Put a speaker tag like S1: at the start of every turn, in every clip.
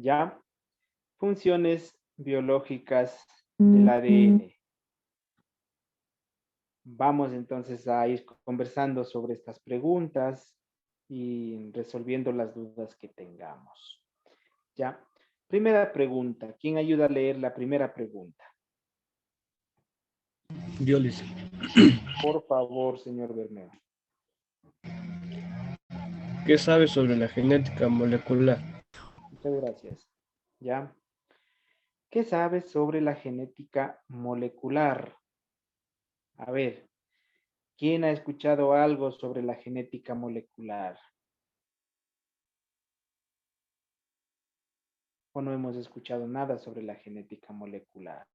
S1: ¿Ya? Funciones biológicas del ADN. Vamos entonces a ir conversando sobre estas preguntas y resolviendo las dudas que tengamos. ¿Ya? Primera pregunta. ¿Quién ayuda a leer la primera pregunta?
S2: Yo les.
S1: Por favor, señor Bermeo.
S2: ¿Qué sabes sobre la genética molecular?
S1: Muchas gracias. ¿Ya? ¿Qué sabes sobre la genética molecular? A ver, ¿quién ha escuchado algo sobre la genética molecular? ¿O no hemos escuchado nada sobre la genética molecular?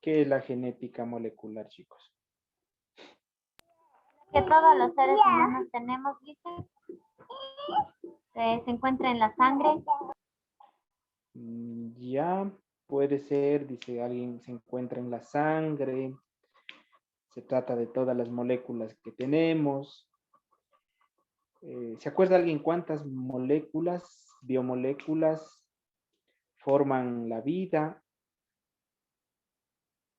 S1: ¿Qué es la genética molecular, chicos?
S3: Que todos los seres humanos tenemos, dice, que se encuentra en la sangre.
S1: Ya puede ser, dice alguien, se encuentra en la sangre. Se trata de todas las moléculas que tenemos. ¿Se acuerda alguien cuántas moléculas, biomoléculas forman la vida?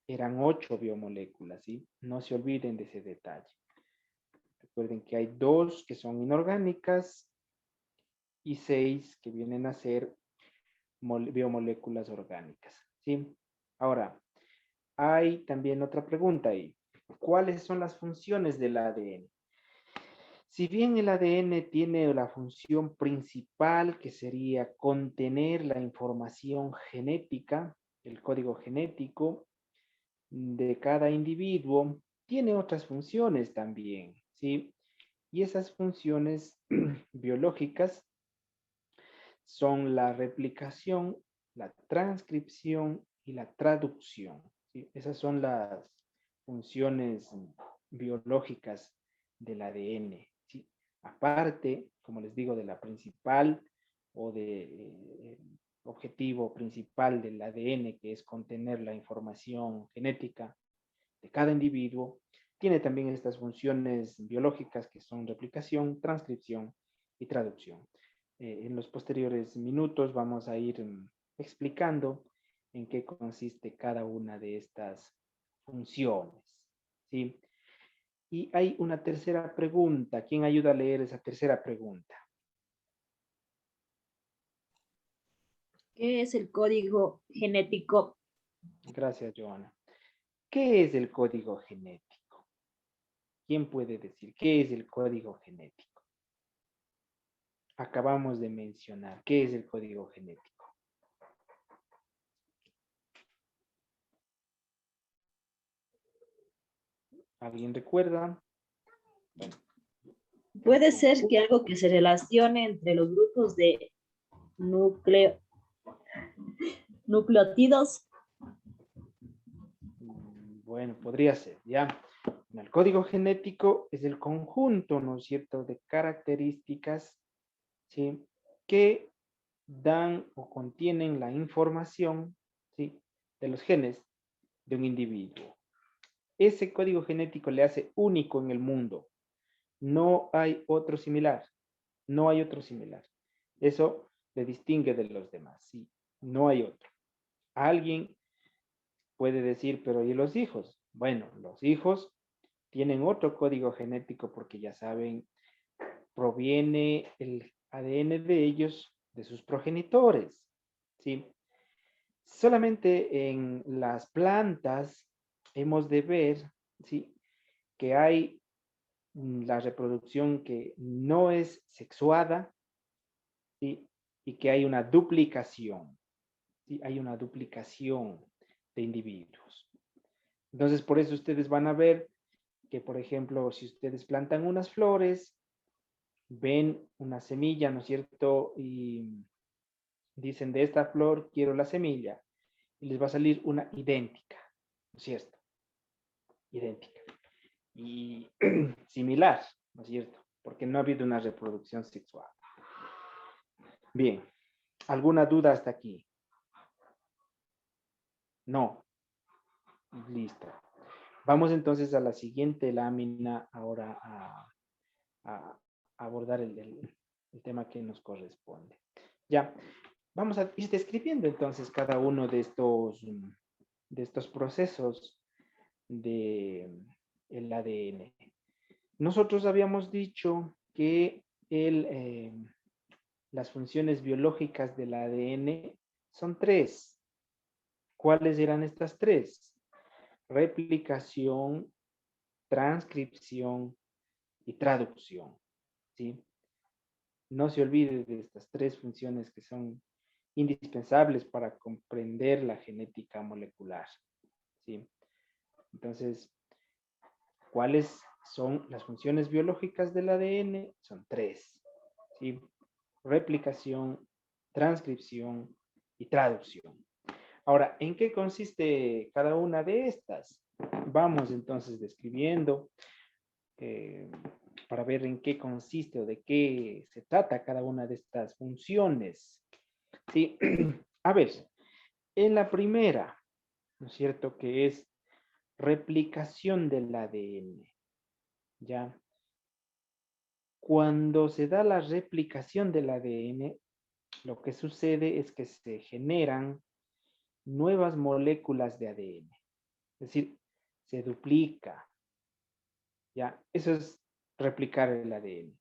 S1: Eran 8 biomoléculas, ¿sí? No se olviden de ese detalle. Recuerden que hay 2 que son inorgánicas y 6 que vienen a ser biomoléculas orgánicas, ¿sí? Ahora, hay también otra pregunta ahí. ¿Cuáles son las funciones del ADN? Si bien el ADN tiene la función principal, que sería contener la información genética, el código genético de cada individuo, tiene otras funciones también, ¿sí? Y esas funciones biológicas son la replicación, la transcripción y la traducción, ¿sí? Esas son las funciones biológicas del ADN, ¿sí? Aparte, como les digo, de la principal o de objetivo principal del ADN, que es contener la información genética de cada individuo, tiene también estas funciones biológicas que son replicación, transcripción y traducción. En los posteriores minutos vamos a ir explicando en qué consiste cada una de estas funciones, ¿sí? Y hay una tercera pregunta. ¿Quién ayuda a leer esa tercera pregunta?
S4: ¿Qué es el código genético?
S1: Gracias, Joana. ¿Qué es el código genético? ¿Quién puede decir qué es el código genético? Acabamos de mencionar. ¿Qué es el código genético? ¿Alguien recuerda? Bueno,
S4: Puede ser que algo que se relacione entre los grupos de nucleótidos.
S1: Bueno, podría ser, ¿ya? El código genético es el conjunto, ¿no es cierto?, de características, ¿sí?, que dan o contienen la información, ¿sí?, de los genes de un individuo. Ese código genético le hace único en el mundo. No hay otro similar. No hay otro similar. Eso le distingue de los demás, ¿sí? No hay otro. Alguien puede decir, pero ¿y los hijos? Bueno, los hijos tienen otro código genético porque ya saben, proviene el ADN de ellos, de sus progenitores, ¿sí? Solamente en las plantas hemos de ver, ¿sí?, que hay la reproducción que no es sexuada, ¿sí?, y que hay una duplicación, ¿sí? Hay una duplicación de individuos. Entonces, por eso ustedes van a ver que, por ejemplo, si ustedes plantan unas flores, ven una semilla, ¿no es cierto? Y dicen, de esta flor quiero la semilla. Y les va a salir una idéntica, ¿no es cierto? Idéntica. Y similar, ¿no es cierto? Porque no ha habido una reproducción sexual. Bien, ¿alguna duda hasta aquí? No. Listo. Vamos entonces a la siguiente lámina ahora a abordar el tema que nos corresponde. Ya, vamos a ir describiendo entonces cada uno de estos procesos del ADN. Nosotros habíamos dicho que las funciones biológicas del ADN son tres. ¿Cuáles eran estas tres? Replicación, transcripción y traducción, ¿sí? No se olvide de estas tres funciones que son indispensables para comprender la genética molecular, ¿sí? Entonces, ¿cuáles son las funciones biológicas del ADN? Son tres, ¿sí? Replicación, transcripción y traducción. Ahora, ¿en qué consiste cada una de estas? Vamos entonces describiendo para ver en qué consiste o de qué se trata cada una de estas funciones. Sí, a ver, en la primera, ¿no es cierto? Que es replicación del ADN, ¿ya? Cuando se da la replicación del ADN, lo que sucede es que se generan nuevas moléculas de ADN. Es decir, se duplica. ¿Ya? Eso es replicar el ADN.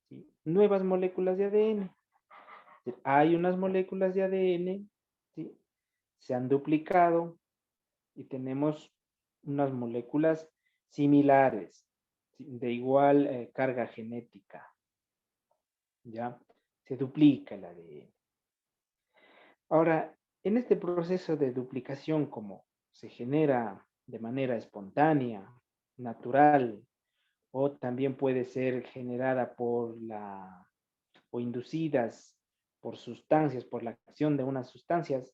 S1: ¿Sí? Nuevas moléculas de ADN. Hay unas moléculas de ADN, ¿sí? Se han duplicado y tenemos unas moléculas similares, ¿sí? De igual carga genética. ¿Ya? Se duplica el ADN. Ahora, en este proceso de duplicación, como se genera de manera espontánea, natural, o también puede ser generada o inducidas por sustancias, por la acción de unas sustancias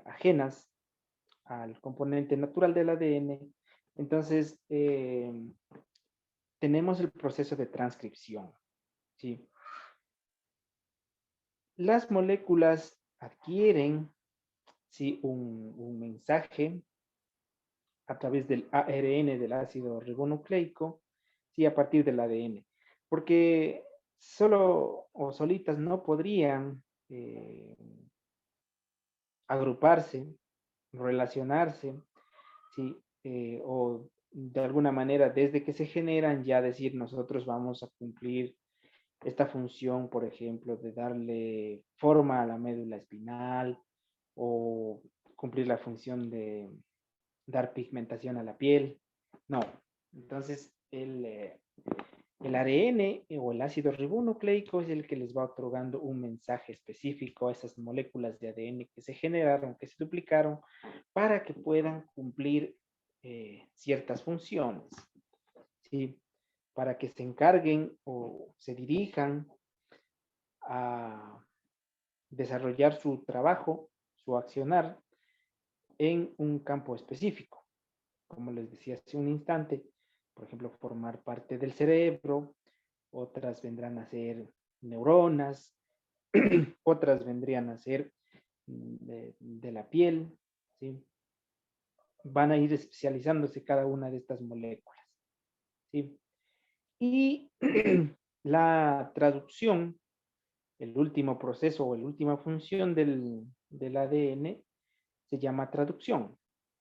S1: ajenas al componente natural del ADN. Entonces, tenemos el proceso de transcripción, ¿sí? Las moléculas adquieren, ¿sí? un mensaje a través del ARN, del ácido ribonucleico, ¿sí? A partir del ADN. Porque solo o solitas no podrían agruparse, relacionarse, ¿sí? O de alguna manera, desde que se generan, ya decir, nosotros vamos a cumplir esta función, por ejemplo, de darle forma a la médula espinal o cumplir la función de dar pigmentación a la piel. No. Entonces, el ARN o el ácido ribonucleico es el que les va otorgando un mensaje específico a esas moléculas de ADN que se generaron, que se duplicaron, para que puedan cumplir ciertas funciones, ¿sí? Para que se encarguen o se dirijan a desarrollar su trabajo, su accionar en un campo específico. Como les decía hace un instante, por ejemplo, formar parte del cerebro, otras vendrán a ser neuronas, otras vendrían a ser de la piel, ¿sí? Van a ir especializándose cada una de estas moléculas, ¿sí? Y la traducción, el último proceso o la última función del ADN se llama traducción,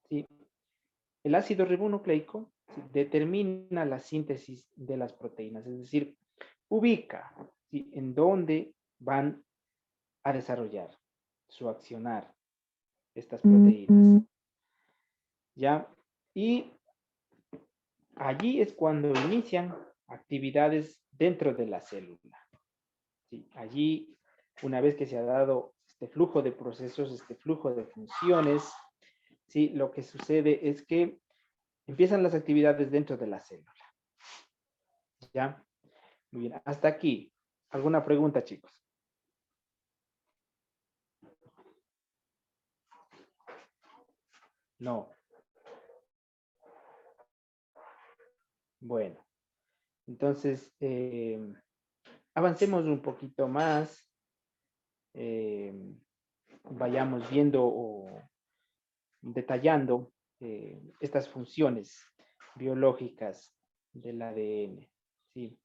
S1: ¿sí? El ácido ribonucleico, ¿sí? Determina la síntesis de las proteínas, es decir, ubica, ¿sí? En dónde van a desarrollar su accionar estas proteínas, ¿ya? Y allí es cuando inician actividades dentro de la célula, ¿sí? Allí, una vez que se ha dado este flujo de procesos, este flujo de funciones, ¿sí? Lo que sucede es que empiezan las actividades dentro de la célula, ¿ya? Muy bien, hasta aquí. ¿Alguna pregunta, chicos? No. Bueno, entonces avancemos un poquito más. Vayamos viendo o detallando estas funciones biológicas del ADN. ¿Sí?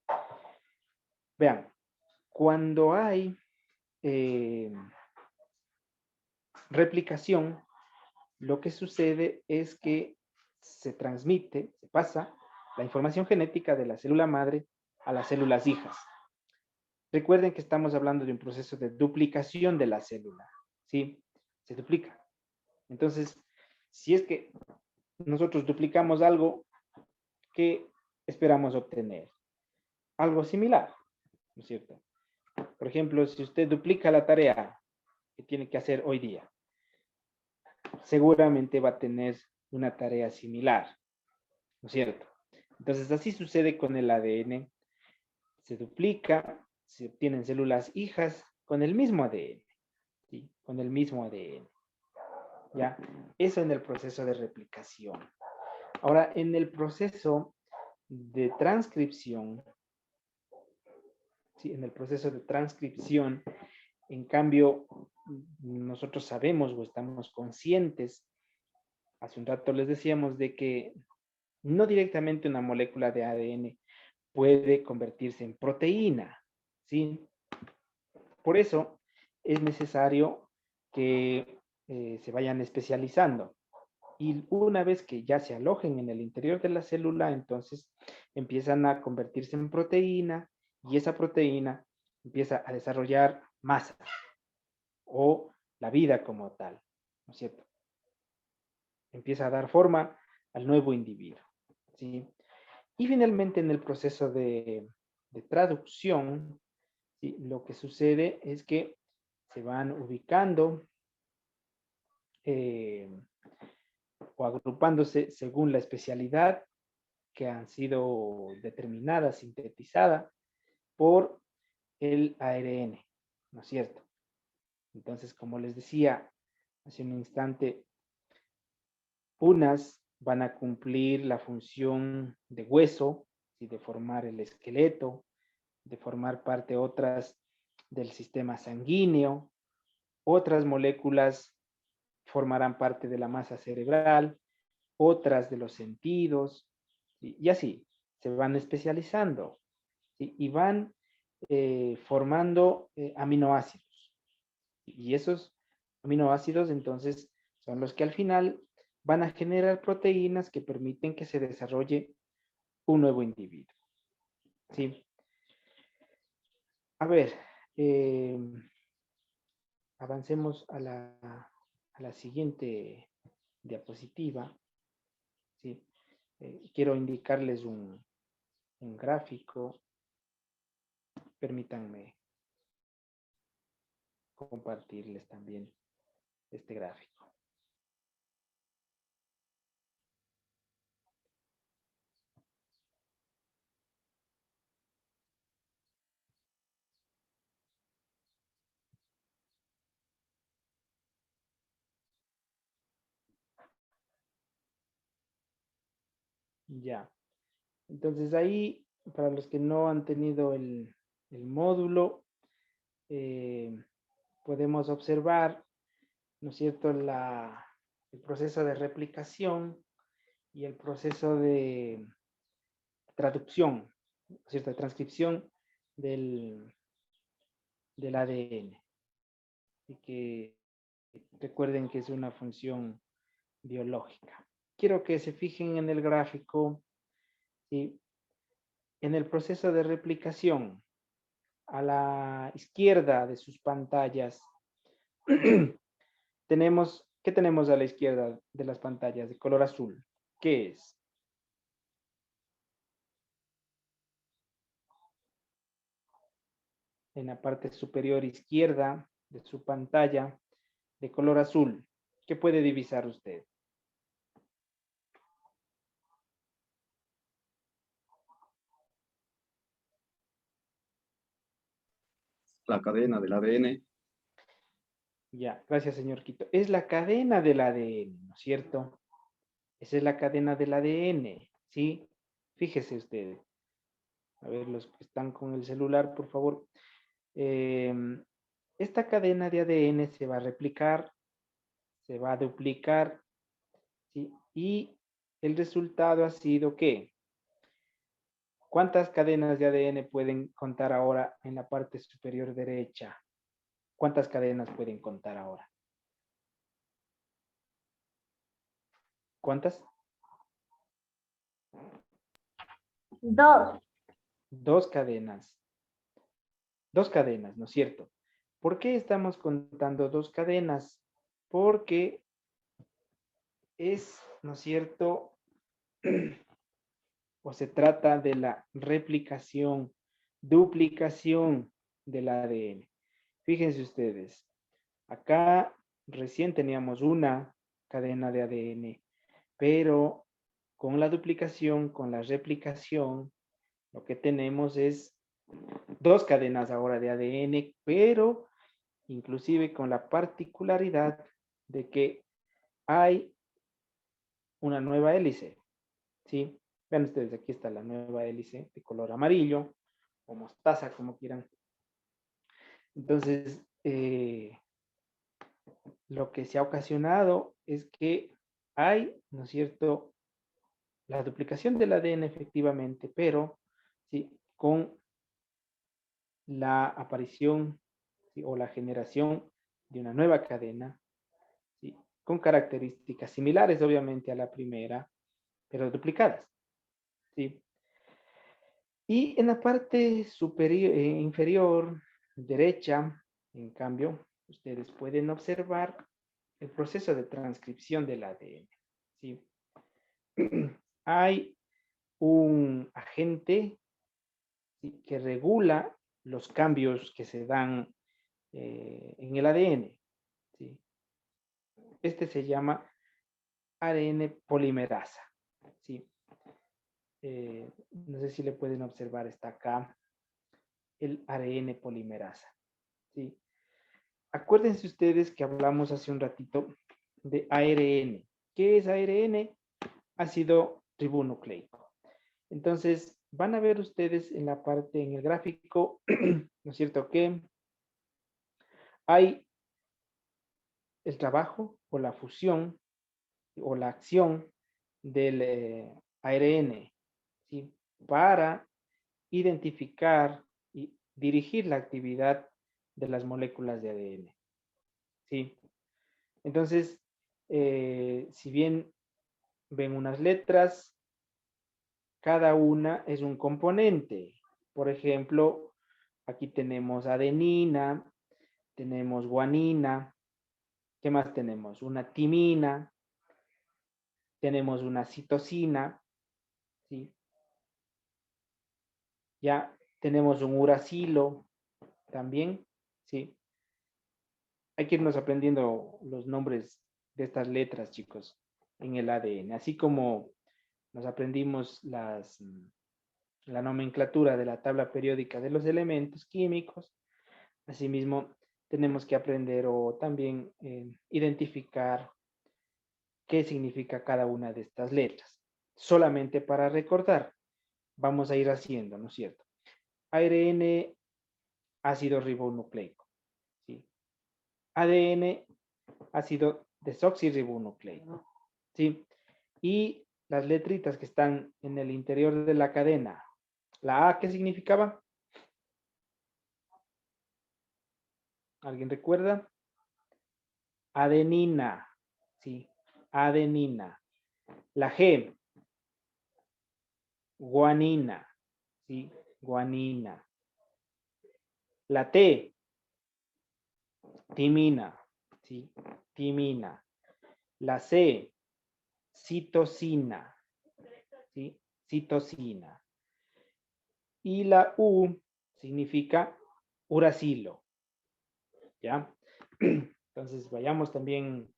S1: Vean, cuando hay replicación, lo que sucede es que se transmite, se pasa la información genética de la célula madre a las células hijas. Recuerden que estamos hablando de un proceso de duplicación de la célula, ¿sí? Se duplica. Entonces, si es que nosotros duplicamos algo, ¿qué esperamos obtener? Algo similar, ¿no es cierto? Por ejemplo, si usted duplica la tarea que tiene que hacer hoy día, seguramente va a tener una tarea similar, ¿no es cierto? Entonces, así sucede con el ADN. Se duplica, se obtienen células hijas con el mismo ADN, ¿sí? Con el mismo ADN. ¿Ya? Eso en el proceso de replicación. Ahora, en el proceso de transcripción, ¿sí? En el proceso de transcripción, en cambio, nosotros sabemos o estamos conscientes, hace un rato les decíamos de que no directamente una molécula de ADN puede convertirse en proteína, ¿sí? Por eso es necesario que se vayan especializando. Y una vez que ya se alojen en el interior de la célula, entonces empiezan a convertirse en proteína y esa proteína empieza a desarrollar masa o la vida como tal, ¿no es cierto? Empieza a dar forma al nuevo individuo, ¿sí? Y finalmente en el proceso de traducción, ¿sí? Lo que sucede es que se van ubicando o agrupándose según la especialidad que han sido determinadas, sintetizadas por el ARN, ¿no es cierto? Entonces, como les decía hace un instante, unas van a cumplir la función de hueso, y de formar el esqueleto, de formar parte otras del sistema sanguíneo, otras moléculas formarán parte de la masa cerebral, otras de los sentidos, y así, se van especializando, ¿sí? Y van formando aminoácidos. Y esos aminoácidos entonces son los que al final van a generar proteínas que permiten que se desarrolle un nuevo individuo. ¿Sí? A ver, avancemos a la siguiente diapositiva. ¿Sí? Quiero indicarles un gráfico. Permítanme compartirles también este gráfico. Ya. Entonces ahí, para los que no han tenido el módulo, podemos observar, ¿no es cierto?, el proceso de replicación y el proceso de traducción, ¿no es cierto?, de transcripción del ADN. Y que recuerden que es una función biológica. Quiero que se fijen en el gráfico, ¿sí? En el proceso de replicación, a la izquierda de sus pantallas, ¿qué tenemos a la izquierda de las pantallas de color azul? ¿Qué es? En la parte superior izquierda de su pantalla de color azul, ¿qué puede divisar usted?
S5: La cadena del ADN.
S1: Ya, gracias, señor Quito. Es la cadena del ADN, ¿no es cierto? Esa es la cadena del ADN, ¿sí? Fíjese usted. A ver, los que están con el celular, por favor. Esta cadena de ADN se va a replicar, se va a duplicar, ¿sí? Y el resultado ha sido que, ¿cuántas cadenas de ADN pueden contar ahora en la parte superior derecha? ¿Cuántas cadenas pueden contar ahora? ¿Cuántas?
S3: 2.
S1: Dos cadenas. Dos cadenas, ¿no es cierto? ¿Por qué estamos contando dos cadenas? Porque es, ¿no es cierto? O se trata de la replicación, duplicación del ADN. Fíjense ustedes, acá recién teníamos una cadena de ADN, pero con la duplicación, con la replicación, lo que tenemos es dos cadenas ahora de ADN, pero inclusive con la particularidad de que hay una nueva hélice, ¿sí? Vean ustedes, aquí está la nueva hélice de color amarillo, o mostaza, como quieran. Entonces, lo que se ha ocasionado es que hay, ¿no es cierto?, la duplicación del ADN efectivamente, pero, ¿sí?, con la aparición, ¿sí?, o la generación de una nueva cadena, ¿sí?, con características similares, obviamente, a la primera, pero duplicadas, ¿sí? Y en la parte superior, inferior derecha, en cambio, ustedes pueden observar el proceso de transcripción del ADN, ¿sí? Hay un agente, ¿sí?, que regula los cambios que se dan en el ADN, ¿sí? Este se llama ARN polimerasa, ¿sí? No sé si le pueden observar, está acá el ARN polimerasa, ¿sí? Acuérdense ustedes que hablamos hace un ratito de ARN. ¿Qué es ARN? Ácido ribonucleico. Entonces, van a ver ustedes en la parte, en el gráfico, ¿no es cierto?, que hay el trabajo o la fusión o la acción del ARN, ¿sí?, para identificar y dirigir la actividad de las moléculas de ADN, ¿sí? Entonces, si bien ven unas letras, cada una es un componente. Por ejemplo, aquí tenemos adenina, tenemos guanina, ¿qué más tenemos? Una timina, tenemos una citosina, ¿sí? Ya tenemos un uracilo también, ¿sí? Hay que irnos aprendiendo los nombres de estas letras, chicos, en el ADN, así como nos aprendimos la nomenclatura de la tabla periódica de los elementos químicos. Asimismo, tenemos que aprender o también identificar qué significa cada una de estas letras. Solamente para recordar, vamos a ir haciendo, ¿no es cierto? ARN, ácido ribonucleico, ¿sí? ADN, ácido desoxirribonucleico, ¿sí? Y las letritas que están en el interior de la cadena. La A, ¿qué significaba? ¿Alguien recuerda? Adenina, ¿sí? Adenina. La G, guanina, ¿sí? Guanina. La T, timina, ¿sí? Timina. La C, citosina, ¿sí? Citosina. Y la U significa uracilo, ¿ya? Entonces vayamos también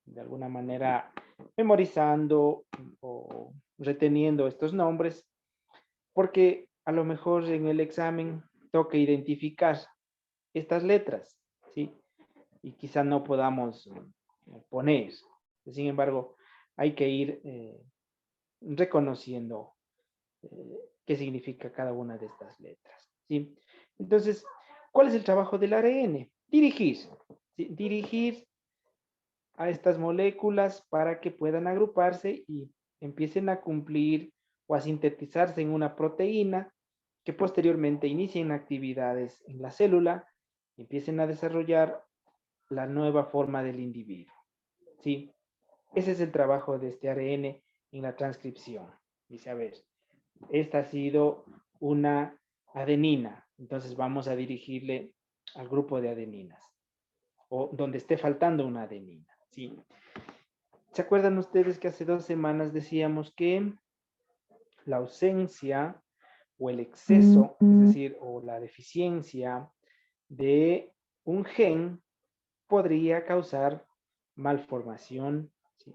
S1: de alguna manera memorizando o reteniendo estos nombres, porque a lo mejor en el examen toca identificar estas letras, ¿sí? Y quizá no podamos poner. Sin embargo, hay que ir reconociendo qué significa cada una de estas letras, ¿sí? Entonces, ¿cuál es el trabajo del ARN? Dirigir, ¿sí? Dirigir a estas moléculas para que puedan agruparse y empiecen a cumplir o a sintetizarse en una proteína que posteriormente inicien actividades en la célula y empiecen a desarrollar la nueva forma del individuo. ¿Sí? Ese es el trabajo de este ARN en la transcripción. Dice, a ver, esta ha sido una adenina, entonces vamos a dirigirle al grupo de adeninas, o donde esté faltando una adenina. ¿Sí? ¿Se acuerdan ustedes que hace 2 semanas decíamos que la ausencia o el exceso, es decir, o la deficiencia de un gen podría causar malformación, ¿sí?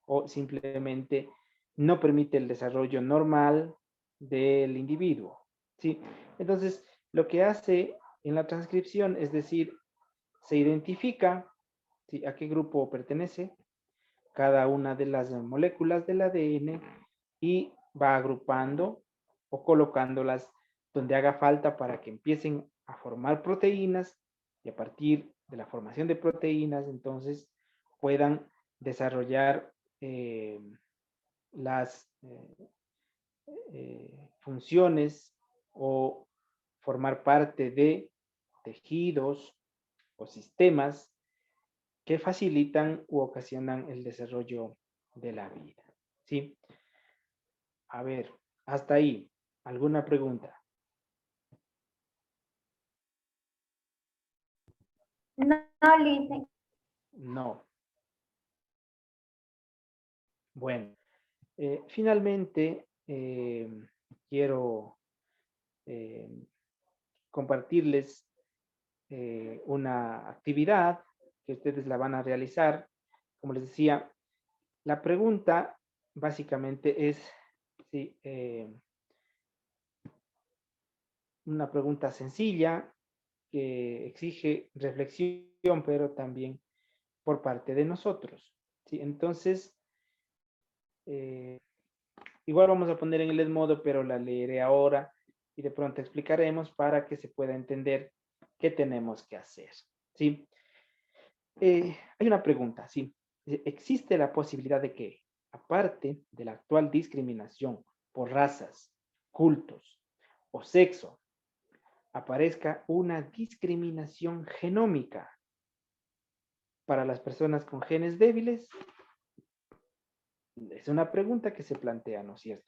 S1: O simplemente no permite el desarrollo normal del individuo, ¿sí? Entonces, lo que hace en la transcripción es decir, se identifica, ¿sí?, a qué grupo pertenece cada una de las moléculas del ADN y va agrupando o colocándolas donde haga falta para que empiecen a formar proteínas y a partir de la formación de proteínas entonces puedan desarrollar las funciones o formar parte de tejidos o sistemas que facilitan u ocasionan el desarrollo de la vida. ¿Sí? A ver, hasta ahí. ¿Alguna pregunta?
S3: No, Lice.
S1: No. Bueno, finalmente quiero compartirles una actividad que ustedes la van a realizar. Como les decía, la pregunta básicamente es sí, una pregunta sencilla que exige reflexión, pero también por parte de nosotros. ¿Sí? Entonces, igual vamos a poner en el modo, pero la leeré ahora y de pronto explicaremos para que se pueda entender qué tenemos que hacer. ¿Sí? Hay una pregunta, ¿sí? ¿Existe la posibilidad de que, aparte de la actual discriminación por razas, cultos o sexo, aparezca una discriminación genómica para las personas con genes débiles? Es una pregunta que se plantea, ¿no es cierto?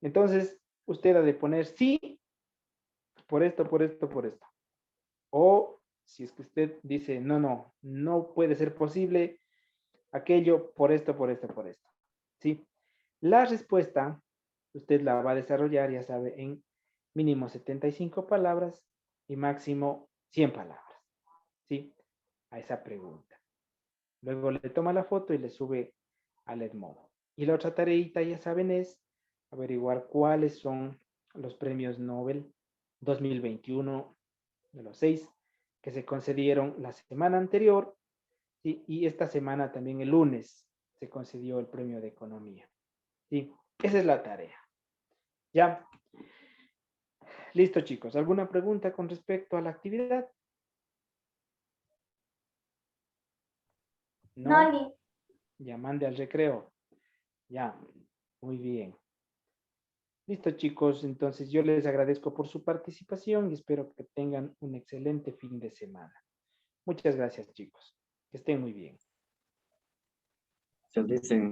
S1: Entonces, usted ha de poner sí, por esto, por esto, por esto. O si es que usted dice, no puede ser posible aquello por esto, por esto, por esto. ¿Sí? La respuesta, usted la va a desarrollar, ya sabe, en mínimo 75 palabras y máximo 100 palabras. ¿Sí? A esa pregunta. Luego le toma la foto y le sube al Edmodo. Y la otra tareita, ya saben, es averiguar cuáles son los premios Nobel 2021 de los 6 que se concedieron la semana anterior, ¿sí? Y esta semana también el lunes se concedió el premio de economía. ¿Sí? Esa es la tarea. ¿Ya? Listo, chicos. ¿Alguna pregunta con respecto a la actividad?
S3: No, Lice.
S1: Ya mande al recreo. Ya, muy bien. Listo, chicos. Entonces yo les agradezco por su participación y espero que tengan un excelente fin de semana. Muchas gracias, chicos. Que estén muy bien.
S5: Se dicen